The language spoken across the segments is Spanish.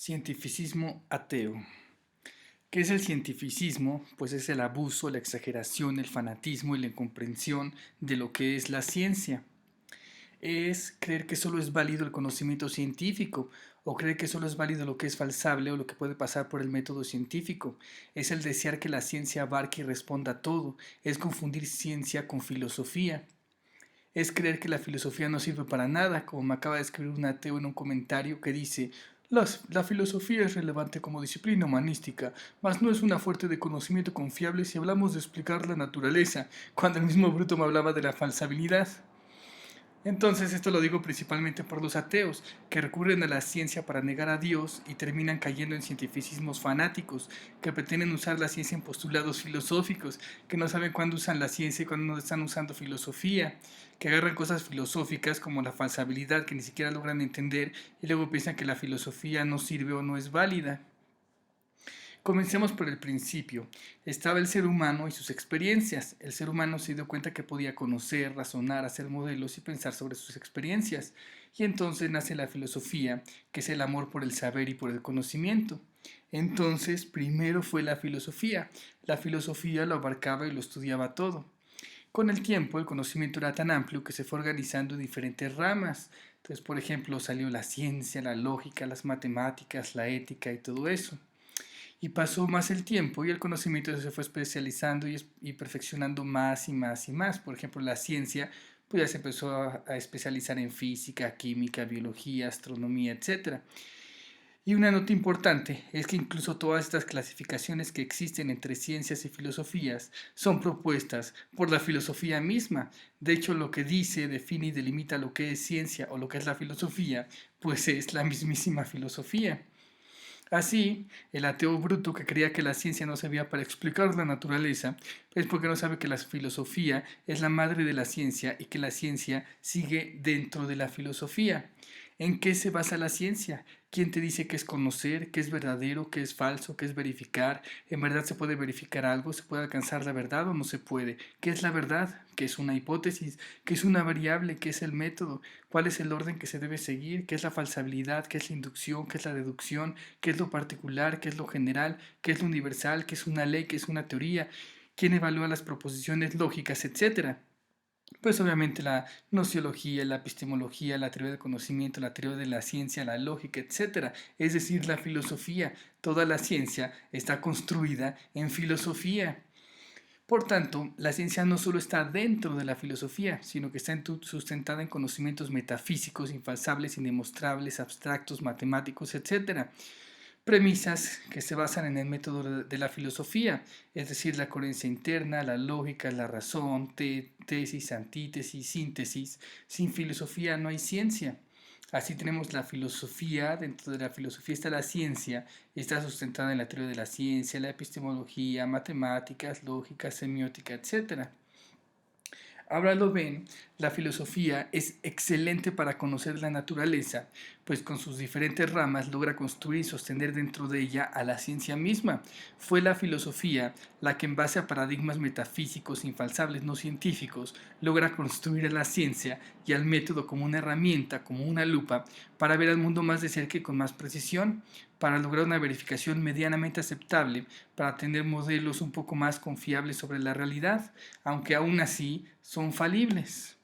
Cientificismo ateo. ¿Qué es el cientificismo? Pues es el abuso, la exageración, el fanatismo y la incomprensión de lo que es la ciencia. Es creer que solo es válido el conocimiento científico o creer que solo es válido lo que es falsable o lo que puede pasar por el método científico. Es el desear que la ciencia abarque y responda a todo. Es confundir ciencia con filosofía. Es creer que la filosofía no sirve para nada, como me acaba de escribir un ateo en un comentario que dice: La filosofía es relevante como disciplina humanística, mas no es una fuente de conocimiento confiable si hablamos de explicar la naturaleza, cuando el mismo Bruto me hablaba de la falsabilidad. Entonces esto lo digo principalmente por los ateos, que recurren a la ciencia para negar a Dios y terminan cayendo en cientificismos fanáticos, que pretenden usar la ciencia en postulados filosóficos, que no saben cuándo usan la ciencia y cuándo no están usando filosofía, que agarran cosas filosóficas como la falsabilidad que ni siquiera logran entender y luego piensan que la filosofía no sirve o no es válida. Comencemos por el principio. Estaba el ser humano y sus experiencias. El ser humano se dio cuenta que podía conocer, razonar, hacer modelos y pensar sobre sus experiencias. Y entonces nace la filosofía, que es el amor por el saber y por el conocimiento. Entonces, primero fue la filosofía. La filosofía lo abarcaba y lo estudiaba todo. Con el tiempo, el conocimiento era tan amplio que se fue organizando en diferentes ramas. Entonces, por ejemplo, salió la ciencia, la lógica, las matemáticas, la ética y todo eso. Y pasó más el tiempo y el conocimiento se fue especializando y perfeccionando más y más y más. Por ejemplo, la ciencia pues ya se empezó a especializar en física, química, biología, astronomía, etcétera. Y una nota importante es que incluso todas estas clasificaciones que existen entre ciencias y filosofías son propuestas por la filosofía misma. De hecho, lo que dice, define y delimita lo que es ciencia o lo que es la filosofía, pues es la mismísima filosofía. Así, el ateo bruto que creía que la ciencia no servía para explicar la naturaleza es porque no sabe que la filosofía es la madre de la ciencia y que la ciencia sigue dentro de la filosofía. ¿En qué se basa la ciencia? ¿Quién te dice qué es conocer, qué es verdadero, qué es falso, qué es verificar? ¿En verdad se puede verificar algo? ¿Se puede alcanzar la verdad o no se puede? ¿Qué es la verdad? ¿Qué es una hipótesis? ¿Qué es una variable? ¿Qué es el método? ¿Cuál es el orden que se debe seguir? ¿Qué es la falsabilidad? ¿Qué es la inducción? ¿Qué es la deducción? ¿Qué es lo particular? ¿Qué es lo general? ¿Qué es lo universal? ¿Qué es una ley? ¿Qué es una teoría? ¿Quién evalúa las proposiciones lógicas, etcétera? Pues obviamente la nociología, la epistemología, la teoría del conocimiento, la teoría de la ciencia, la lógica, etcétera. Es decir, la filosofía. Toda la ciencia está construida en filosofía. Por tanto, la ciencia no solo está dentro de la filosofía, sino que está sustentada en conocimientos metafísicos, infalsables, indemostrables, abstractos, matemáticos, etcétera. Premisas que se basan en el método de la filosofía, es decir, la coherencia interna, la lógica, la razón, tesis, antítesis, síntesis. Sin filosofía no hay ciencia. Así tenemos la filosofía, dentro de la filosofía está la ciencia, está sustentada en la teoría de la ciencia, la epistemología, matemáticas, lógica, semiótica, etcétera. Ahora lo ven, la filosofía es excelente para conocer la naturaleza, pues con sus diferentes ramas logra construir y sostener dentro de ella a la ciencia misma. Fue la filosofía la que en base a paradigmas metafísicos infalsables no científicos logra construir a la ciencia y al método como una herramienta, como una lupa, para ver al mundo más de cerca y con más precisión, para lograr una verificación medianamente aceptable, para tener modelos un poco más confiables sobre la realidad, aunque aún así son falibles.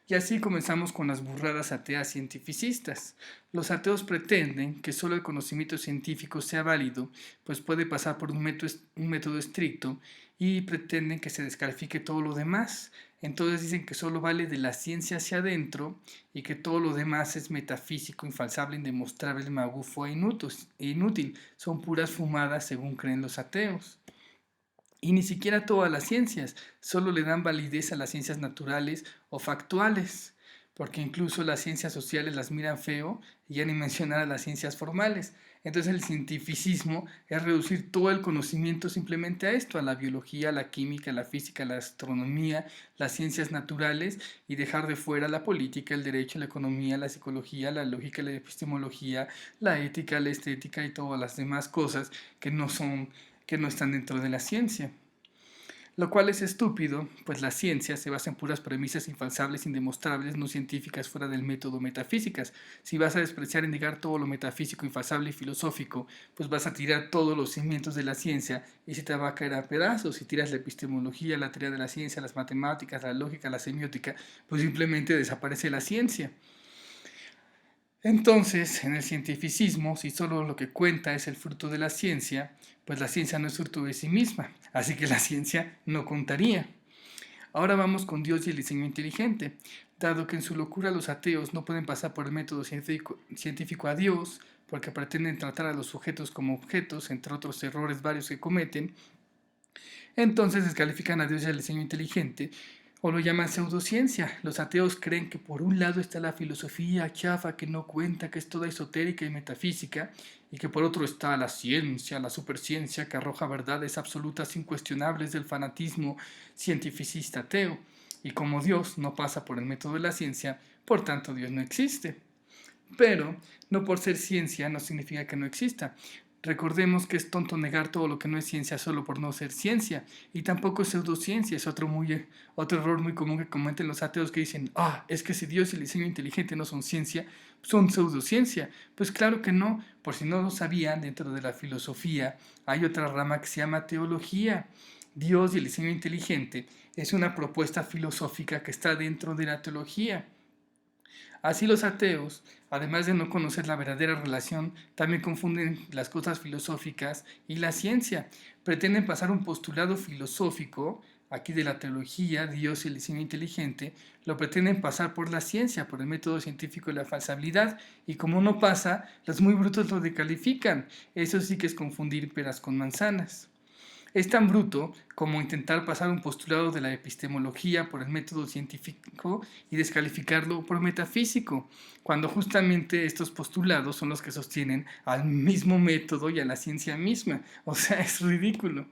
Y así comenzamos con las burradas ateas cientificistas. Los ateos pretenden que solo el conocimiento científico sea válido, pues puede pasar por un método estricto, y pretenden que se descalifique todo lo demás. Entonces dicen que solo vale de la ciencia hacia adentro y que todo lo demás es metafísico, infalsable, indemostrable, magufo e inútil. Son puras fumadas según creen los ateos. Y ni siquiera todas las ciencias, solo le dan validez a las ciencias naturales o factuales, porque incluso las ciencias sociales las miran feo y ya ni mencionar a las ciencias formales. Entonces el cientificismo es reducir todo el conocimiento simplemente a esto, a la biología, a la química, a la física, a la astronomía, las ciencias naturales, y dejar de fuera la política, el derecho, la economía, la psicología, la lógica, la epistemología, la ética, la estética y todas las demás cosas que no están dentro de la ciencia. Lo cual es estúpido, pues la ciencia se basa en puras premisas infalsables, indemostrables, no científicas fuera del método metafísicas. Si vas a despreciar y negar todo lo metafísico, infalsable y filosófico, pues vas a tirar todos los cimientos de la ciencia y se te va a caer a pedazos. Si tiras la epistemología, la teoría de la ciencia, las matemáticas, la lógica, la semiótica, pues simplemente desaparece la ciencia. Entonces, en el cientificismo, si solo lo que cuenta es el fruto de la ciencia, pues la ciencia no es fruto de sí misma, así que la ciencia no contaría. Ahora vamos con Dios y el diseño inteligente. Dado que en su locura los ateos no pueden pasar por el método científico a Dios, porque pretenden tratar a los sujetos como objetos, entre otros errores varios que cometen, entonces descalifican a Dios y al diseño inteligente, o lo llaman pseudociencia. Los ateos creen que por un lado está la filosofía chafa que no cuenta, que es toda esotérica y metafísica, y que por otro está la ciencia, la superciencia que arroja verdades absolutas incuestionables del fanatismo cientificista ateo. Y como Dios no pasa por el método de la ciencia, por tanto Dios no existe. Pero no por ser ciencia no significa que no exista. Recordemos que es tonto negar todo lo que no es ciencia solo por no ser ciencia. Y tampoco es pseudociencia, es otro error muy común que cometen los ateos que dicen, es que si Dios y el diseño inteligente no son ciencia, son pseudociencia. Pues claro que no, por si no lo sabían, dentro de la filosofía hay otra rama que se llama teología. Dios y el diseño inteligente es una propuesta filosófica que está dentro de la teología. Así los ateos, además de no conocer la verdadera relación, también confunden las cosas filosóficas y la ciencia. Pretenden pasar un postulado filosófico, aquí de la teología, Dios y el diseño inteligente, lo pretenden pasar por la ciencia, por el método científico de la falsabilidad, y como no pasa, los muy brutos lo decalifican. Eso sí que es confundir peras con manzanas. Es tan bruto como intentar pasar un postulado de la epistemología por el método científico y descalificarlo por metafísico, cuando justamente estos postulados son los que sostienen al mismo método y a la ciencia misma. O sea, es ridículo.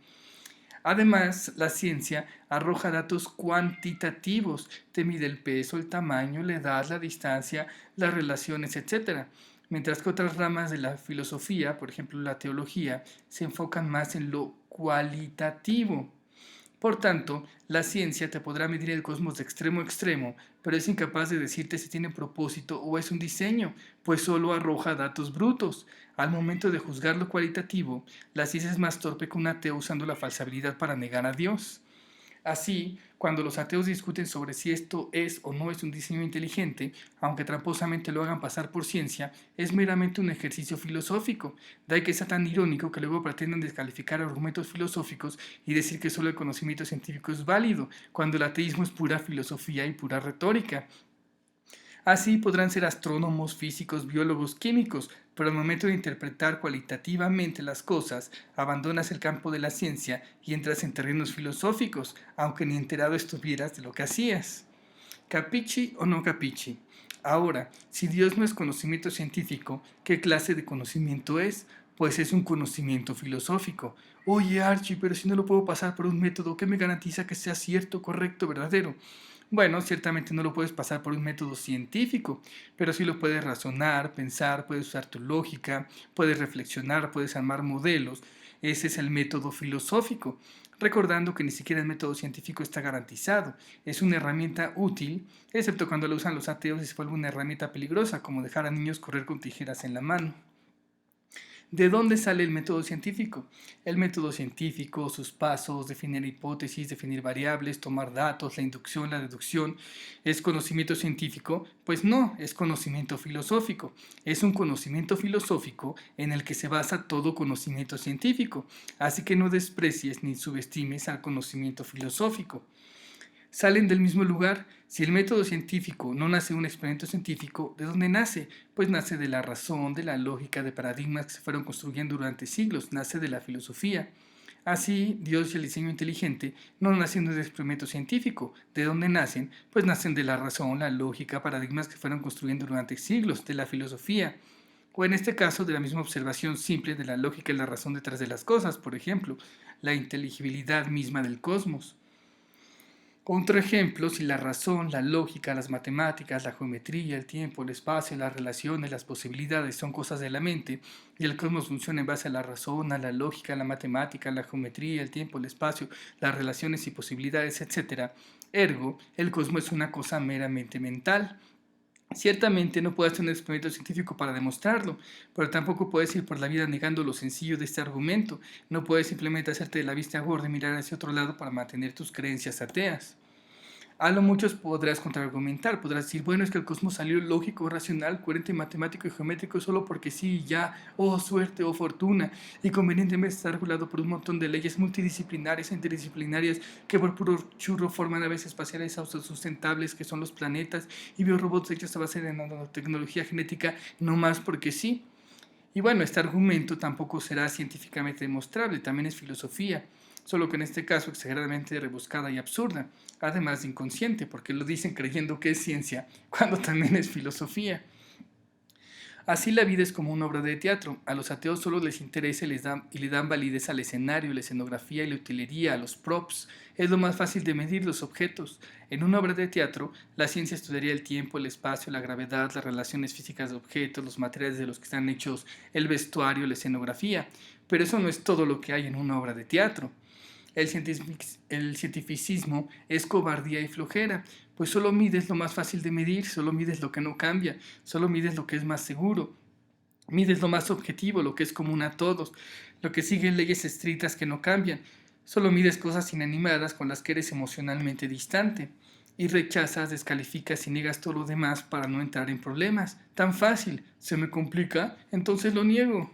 Además, la ciencia arroja datos cuantitativos, te mide el peso, el tamaño, la edad, la distancia, las relaciones, etc. Mientras que otras ramas de la filosofía, por ejemplo la teología, se enfocan más en lo cualitativo. Por tanto, la ciencia te podrá medir el cosmos de extremo a extremo, pero es incapaz de decirte si tiene propósito o es un diseño, pues solo arroja datos brutos. Al momento de juzgar lo cualitativo, la ciencia es más torpe que un ateo usando la falsabilidad para negar a Dios. Así, cuando los ateos discuten sobre si esto es o no es un diseño inteligente, aunque tramposamente lo hagan pasar por ciencia, es meramente un ejercicio filosófico. De ahí que sea tan irónico que luego pretendan descalificar argumentos filosóficos y decir que solo el conocimiento científico es válido, cuando el ateísmo es pura filosofía y pura retórica. Así podrán ser astrónomos, físicos, biólogos, químicos, pero al momento de interpretar cualitativamente las cosas, abandonas el campo de la ciencia y entras en terrenos filosóficos, aunque ni enterado estuvieras de lo que hacías. ¿Capichi o no capichi? Ahora, si Dios no es conocimiento científico, ¿qué clase de conocimiento es? Pues es un conocimiento filosófico. Oye, Archie, pero si no lo puedo pasar por un método, ¿qué me garantiza que sea cierto, correcto, verdadero? Bueno, ciertamente no lo puedes pasar por un método científico, pero sí lo puedes razonar, pensar, puedes usar tu lógica, puedes reflexionar, puedes armar modelos. Ese es el método filosófico, recordando que ni siquiera el método científico está garantizado. Es una herramienta útil, excepto cuando lo usan los ateos y se vuelve una herramienta peligrosa, como dejar a niños correr con tijeras en la mano. ¿De dónde sale el método científico? El método científico, sus pasos, definir hipótesis, definir variables, tomar datos, la inducción, la deducción, ¿es conocimiento científico? Pues no, es conocimiento filosófico. Es un conocimiento filosófico en el que se basa todo conocimiento científico. Así que no desprecies ni subestimes al conocimiento filosófico. Salen del mismo lugar. Si el método científico no nace de un experimento científico, ¿de dónde nace? Pues nace de la razón, de la lógica, de paradigmas que se fueron construyendo durante siglos, nace de la filosofía. Así, Dios y el diseño inteligente no nacen de un experimento científico. ¿De dónde nacen? Pues nacen de la razón, la lógica, paradigmas que fueron construyendo durante siglos, de la filosofía. O en este caso, de la misma observación simple de la lógica y la razón detrás de las cosas, por ejemplo, la inteligibilidad misma del cosmos. Otro ejemplo, si la razón, la lógica, las matemáticas, la geometría, el tiempo, el espacio, las relaciones, las posibilidades son cosas de la mente y el cosmos funciona en base a la razón, a la lógica, a la matemática, a la geometría, el tiempo, el espacio, las relaciones y posibilidades, etc. Ergo, el cosmos es una cosa meramente mental. Ciertamente no puedes hacer un experimento científico para demostrarlo, pero tampoco puedes ir por la vida negando lo sencillo de este argumento. No puedes simplemente hacerte de la vista gorda y mirar hacia otro lado para mantener tus creencias ateas. A lo muchos podrás contraargumentar, podrás decir, bueno, es que el cosmos salió lógico, racional, coherente, matemático y geométrico solo porque sí, ya, oh suerte, oh fortuna, y convenientemente está regulado por un montón de leyes multidisciplinarias e interdisciplinarias que por puro churro forman naves espaciales autosustentables que son los planetas y biorobots hechos a base de nanotecnología genética, no más porque sí. Y bueno, este argumento tampoco será científicamente demostrable, también es filosofía, solo que en este caso exageradamente rebuscada y absurda, además de inconsciente, porque lo dicen creyendo que es ciencia, cuando también es filosofía. Así la vida es como una obra de teatro. A los ateos solo les interesa y le dan validez al escenario, la escenografía y la utilería, a los props. Es lo más fácil de medir los objetos. En una obra de teatro, la ciencia estudiaría el tiempo, el espacio, la gravedad, las relaciones físicas de objetos, los materiales de los que están hechos, el vestuario, la escenografía. Pero eso no es todo lo que hay en una obra de teatro. El cientificismo es cobardía y flojera, pues solo mides lo más fácil de medir, solo mides lo que no cambia, solo mides lo que es más seguro, mides lo más objetivo, lo que es común a todos, lo que sigue leyes estrictas que no cambian, solo mides cosas inanimadas con las que eres emocionalmente distante. Y rechazas, descalificas y niegas todo lo demás para no entrar en problemas. Tan fácil. ¿Se me complica? Entonces lo niego.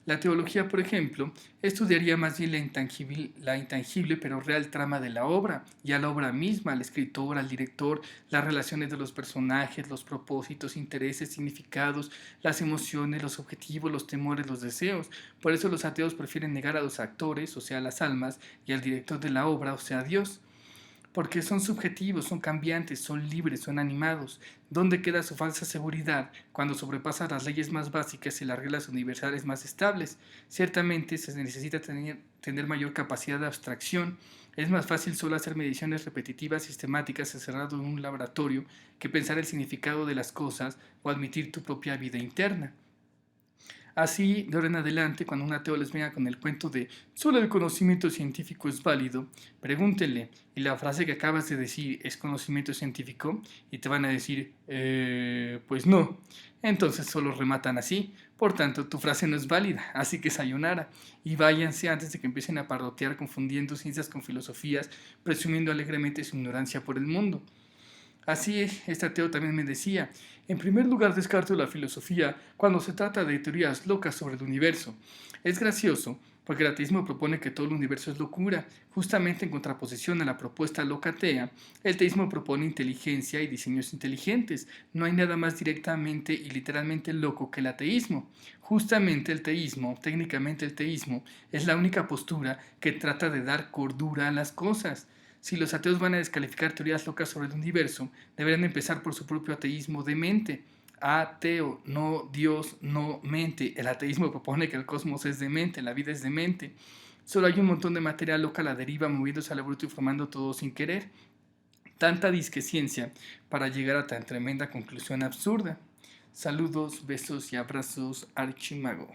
La teología, por ejemplo, estudiaría más bien la intangible pero real trama de la obra, y a la obra misma, al escritor, al director, las relaciones de los personajes, los propósitos, intereses, significados, las emociones, los objetivos, los temores, los deseos. Por eso los ateos prefieren negar a los actores, o sea, las almas, y al director de la obra, o sea, Dios, porque son subjetivos, son cambiantes, son libres, son animados. ¿Dónde queda su falsa seguridad cuando sobrepasa las leyes más básicas y las reglas universales más estables? Ciertamente se necesita tener mayor capacidad de abstracción. Es más fácil solo hacer mediciones repetitivas sistemáticas encerrado en un laboratorio que pensar el significado de las cosas o admitir tu propia vida interna. Así, de ahora en adelante, cuando un ateo les venga con el cuento de solo el conocimiento científico es válido, pregúntenle, ¿y la frase que acabas de decir es conocimiento científico? Y te van a decir, pues no. Entonces solo rematan así. Por tanto, tu frase no es válida, así que sayonara. Y váyanse antes de que empiecen a parrotear confundiendo ciencias con filosofías, presumiendo alegremente su ignorancia por el mundo. Así, este ateo también me decía, en primer lugar descarto la filosofía cuando se trata de teorías locas sobre el universo. Es gracioso, porque el ateísmo propone que todo el universo es locura. Justamente en contraposición a la propuesta loca atea, el teísmo propone inteligencia y diseños inteligentes. No hay nada más directamente y literalmente loco que el ateísmo. Justamente el teísmo, técnicamente el teísmo, es la única postura que trata de dar cordura a las cosas. Si los ateos van a descalificar teorías locas sobre el universo, deberían empezar por su propio ateísmo de mente. Ateo, no Dios, no mente. El ateísmo propone que el cosmos es de mente, la vida es de mente. Solo hay un montón de materia loca a la deriva moviéndose al bruto y formando todo sin querer. Tanta disqueciencia para llegar a tan tremenda conclusión absurda. Saludos, besos y abrazos, Archimago.